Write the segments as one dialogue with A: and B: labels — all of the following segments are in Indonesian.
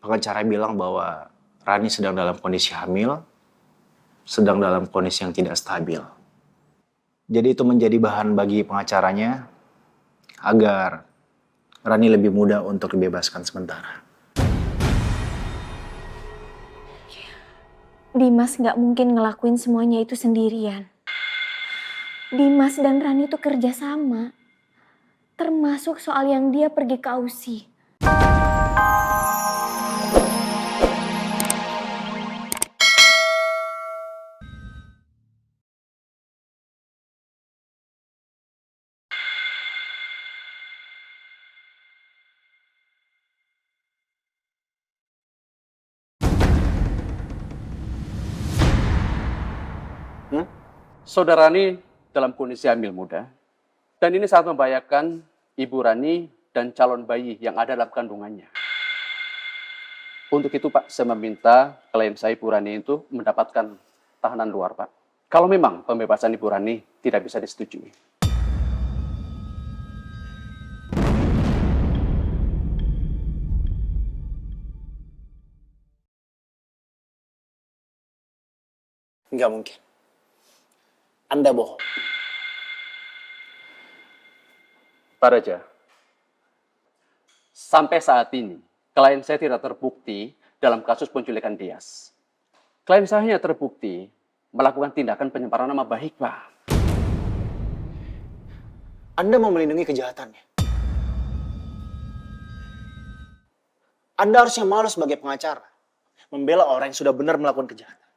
A: pengacara bilang bahwa Rani sedang dalam kondisi hamil, sedang dalam kondisi yang tidak stabil. Jadi itu menjadi bahan bagi pengacaranya agar Rani lebih mudah untuk dibebaskan sementara.
B: Dimas nggak mungkin ngelakuin semuanya itu sendirian. Dimas dan Rani itu kerja sama. Termasuk soal yang dia pergi ke Aussie.
C: Saudara Rani dalam kondisi hamil muda, dan ini sangat membahayakan Ibu Rani dan calon bayi yang ada dalam kandungannya. Untuk itu Pak, saya meminta klien saya Ibu Rani itu mendapatkan tahanan luar Pak. Kalau memang pembebasan Ibu Rani tidak bisa disetujui.
A: Nggak mungkin. Anda bohong.
C: Pak Raja, sampai saat ini klien saya tidak terbukti dalam kasus penculikan Dias. Klien saya hanya terbukti melakukan tindakan penyemaran nama baik Pak.
A: Anda mau melindungi kejahatannya. Anda harusnya malu sebagai pengacara. Membela orang yang sudah benar melakukan kejahatan.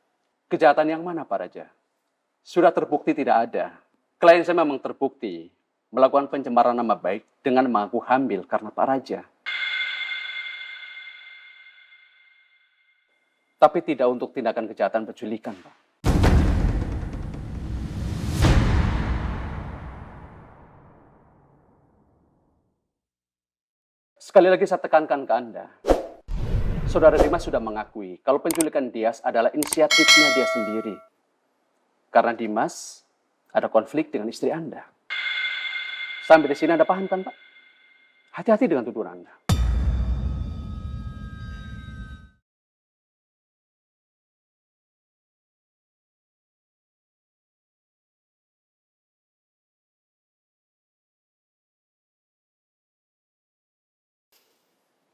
C: Kejahatan yang mana Pak Raja? Sudah terbukti tidak ada. Klien saya memang terbukti melakukan pencemaran nama baik dengan mengaku hamil karena Pak Raja. Tapi tidak untuk tindakan kejahatan penculikan, Pak. Sekali lagi saya tekankan ke Anda. Saudara Dimas sudah mengakui kalau penculikan Dias adalah inisiatifnya dia sendiri. Karena Dimas ada konflik dengan istri Anda. Sampai di sini Anda paham kan, Pak? Hati-hati dengan tuduhan Anda.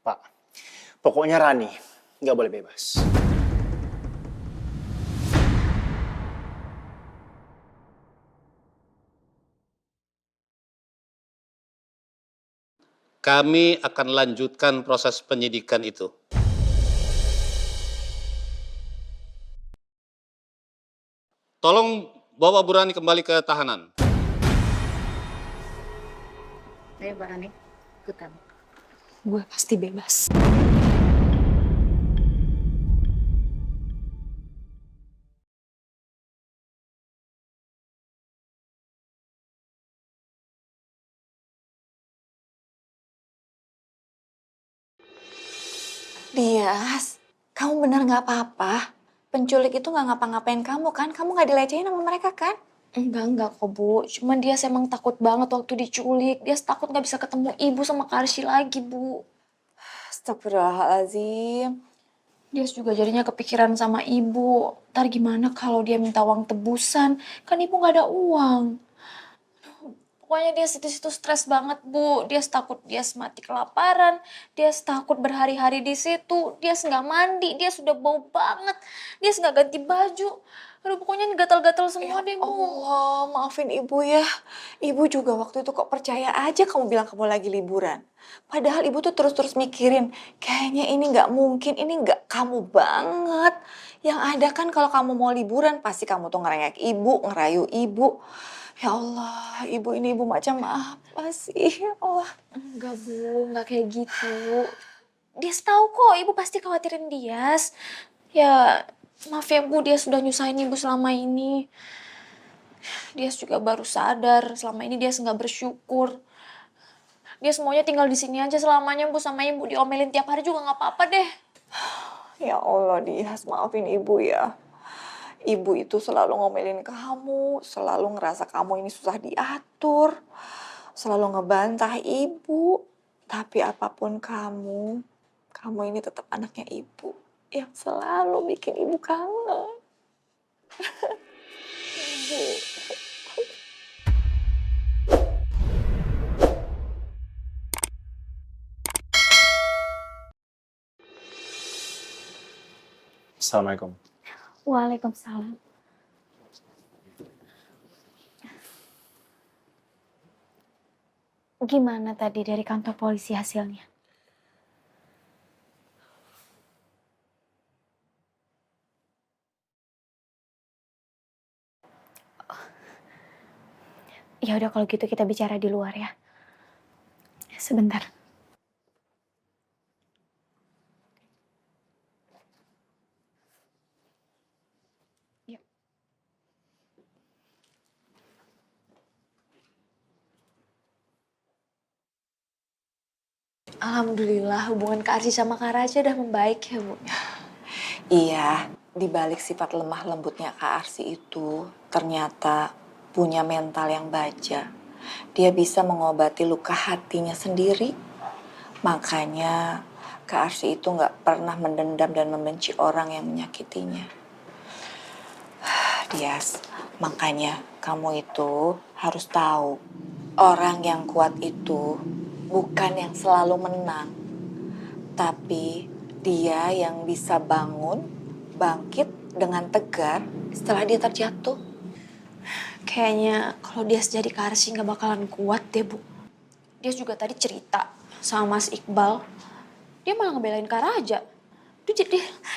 A: Pak, pokoknya Rani nggak boleh bebas.
D: Kami akan lanjutkan proses penyidikan itu. Tolong bawa Bu Rani kembali ke tahanan.
E: Ayo Mbak Rani, ikutan.
B: Gue pasti bebas.
E: Dias, kamu benar nggak apa-apa? Penculik itu nggak ngapa-ngapain kamu kan? Kamu nggak dilecehin sama mereka kan?
B: Enggak kok Bu. Cuman dia emang takut banget waktu diculik. Dia takut nggak bisa ketemu ibu sama Karsy lagi, Bu.
E: Astagfirullahaladzim.
B: Dia juga jadinya kepikiran sama ibu. Ntar gimana kalau dia minta uang tebusan? Kan ibu nggak ada uang. Pokoknya dia situ-situ stres banget, Bu. Dia takut dia mati kelaparan. Dia takut berhari-hari di situ. Dia nggak mandi. Dia sudah bau banget. Dia nggak ganti baju. Aduh, pokoknya gatal-gatal semua deh, Bu.
E: Allah, maafin ibu ya. Ibu juga waktu itu kok percaya aja kamu bilang kamu lagi liburan. Padahal ibu tuh terus-terus mikirin, kayaknya ini nggak mungkin, ini nggak kamu banget. Yang ada kan kalau kamu mau liburan, pasti kamu tuh ngerengek ibu, ngerayu ibu. Ya Allah, ibu ini ibu macam apa sih? Ya Allah.
B: Enggak, Bu. Enggak kayak gitu. Dia tahu kok, ibu pasti khawatirin dia. Ya, maaf ya, Bu. Dia sudah nyusahin ibu selama ini. Dia juga baru sadar selama ini dia nggak bersyukur. Dia semuanya tinggal di sini aja selamanya, Bu, sama ibu. Diomelin tiap hari juga nggak apa-apa deh.
E: Ya Allah, Dias, maafin ibu ya. Ibu itu selalu ngomelin kamu, selalu ngerasa kamu ini susah diatur, selalu ngebantah ibu. Tapi apapun kamu kamu ini tetap anaknya ibu yang selalu bikin ibu kangen. Ibu.
A: Assalamualaikum.
B: Waalaikumsalam. Gimana tadi dari kantor polisi hasilnya? Ya udah kalau gitu kita bicara di luar ya. Sebentar. Yuk. Alhamdulillah hubungan Kak Arsy sama Kak Raja udah membaik ya Bu.
E: Iya, di balik sifat lemah lembutnya Kak Arsy itu ternyata punya mental yang baja. Dia bisa mengobati luka hatinya sendiri. Makanya Kak Arsy itu nggak pernah mendendam dan membenci orang yang menyakitinya. Dias, makanya kamu itu harus tahu orang yang kuat itu bukan yang selalu menang, tapi dia yang bisa bangun, bangkit dengan tegar setelah dia terjatuh.
B: Kayaknya kalau dia jadi Kak Arsy nggak bakalan kuat deh Bu. Dia juga tadi cerita sama Mas Iqbal. Dia malah ngebelain Kak Raja. Dia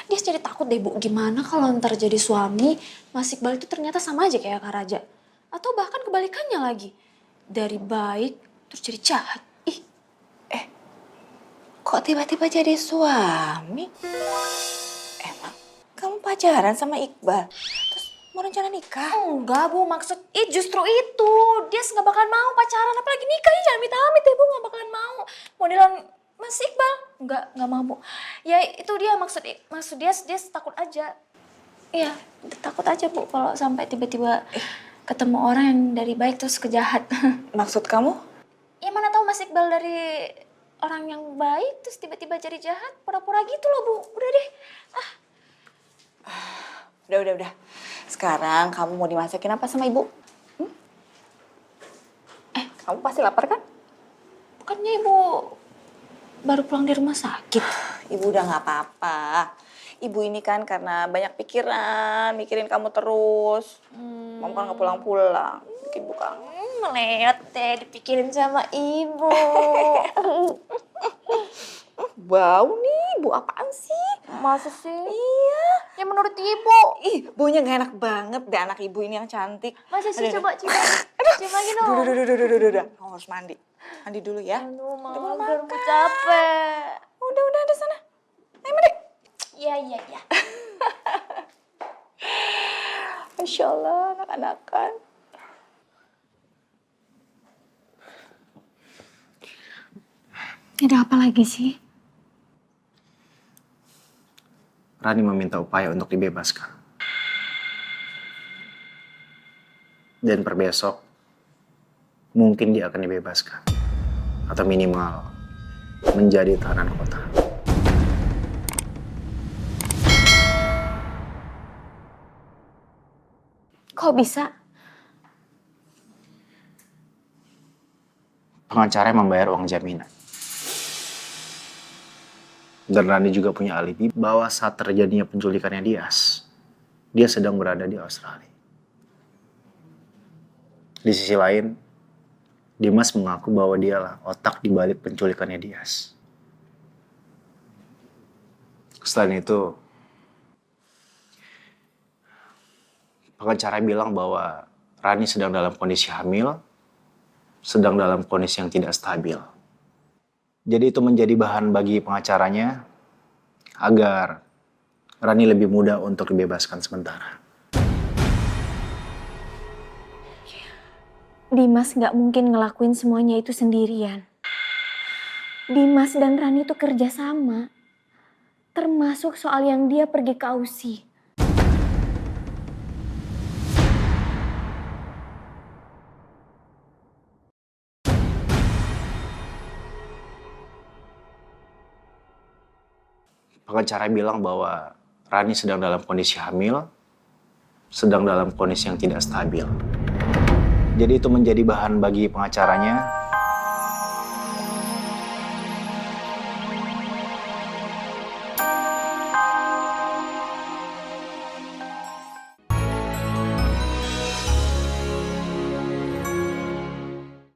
B: jadi takut deh Bu. Gimana kalau ntar jadi suami Mas Iqbal itu ternyata sama aja kayak Kak Raja. Atau bahkan kebalikannya lagi. Dari baik terus jadi jahat. Ih,
E: Kok tiba-tiba jadi suami? Emang kamu pacaran sama Iqbal? Terus mau rencana nikah?
B: enggak Bu, justru itu. Dia nggak bakalan mau pacaran, apalagi nikah. Ya jangan amit-amit ya Bu, nggak bakalan mau. Modelan Mas Iqbal, nggak mau Bu. Ya itu dia maksud dia takut aja. Iya, takut aja Bu kalau sampai tiba-tiba ketemu orang yang dari baik terus kejahat.
E: Maksud kamu?
B: Ya mana tahu Mas Iqbal dari orang yang baik terus tiba-tiba jadi jahat, pura-pura gitu loh Bu. Udah deh.
E: Udah. Sekarang kamu mau dimasakin apa sama ibu? Kamu pasti lapar kan?
B: Bukannya Ibu baru pulang di rumah sakit?
E: Ibu udah gak apa-apa. Ibu ini kan karena banyak pikiran, mikirin kamu terus. Kamu kan gak pulang-pulang, bikin ibu kangen.
B: Meleot deh dipikirin sama Ibu.
E: Bau nih, bu apaan sih?
B: Masa sih?
E: Iya.
B: Ya menurut Ibu.
E: Ih, baunya gak enak banget deh anak ibu ini yang cantik.
B: Masa sih?
E: Aduh,
B: Coba cium. Cium lagi dong.
E: Duh. Kamu harus mandi. Mandi dulu ya.
B: Aduh,
E: Udah
B: Mama,
E: mau
B: udah
E: makan.
B: capek.
E: Udah ada sana. Ayo mandi.
B: Iya.
E: Masya Allah, anak-anakan.
B: Ada apa lagi sih?
A: Rani meminta upaya untuk dibebaskan. Dan per besok, mungkin dia akan dibebaskan. Atau minimal, menjadi tahanan kota.
B: Kok bisa?
A: Pengacara yang membayar uang jaminan. Dan Rani juga punya alibi bahwa saat terjadinya penculikannya Dias, dia sedang berada di Australia. Di sisi lain, Dimas mengaku bahwa dialah otak di balik penculikannya Dias. Selain itu, pengacara bilang bahwa Rani sedang dalam kondisi hamil, sedang dalam kondisi yang tidak stabil. Jadi itu menjadi bahan bagi pengacaranya agar Rani lebih mudah untuk dibebaskan sementara.
B: Dimas nggak mungkin ngelakuin semuanya itu sendirian. Dimas dan Rani itu kerja sama. Termasuk soal yang dia pergi ke Aussie.
A: pengacara bilang bahwa Rani sedang dalam kondisi hamil, sedang dalam kondisi yang tidak stabil. Jadi itu menjadi bahan bagi pengacaranya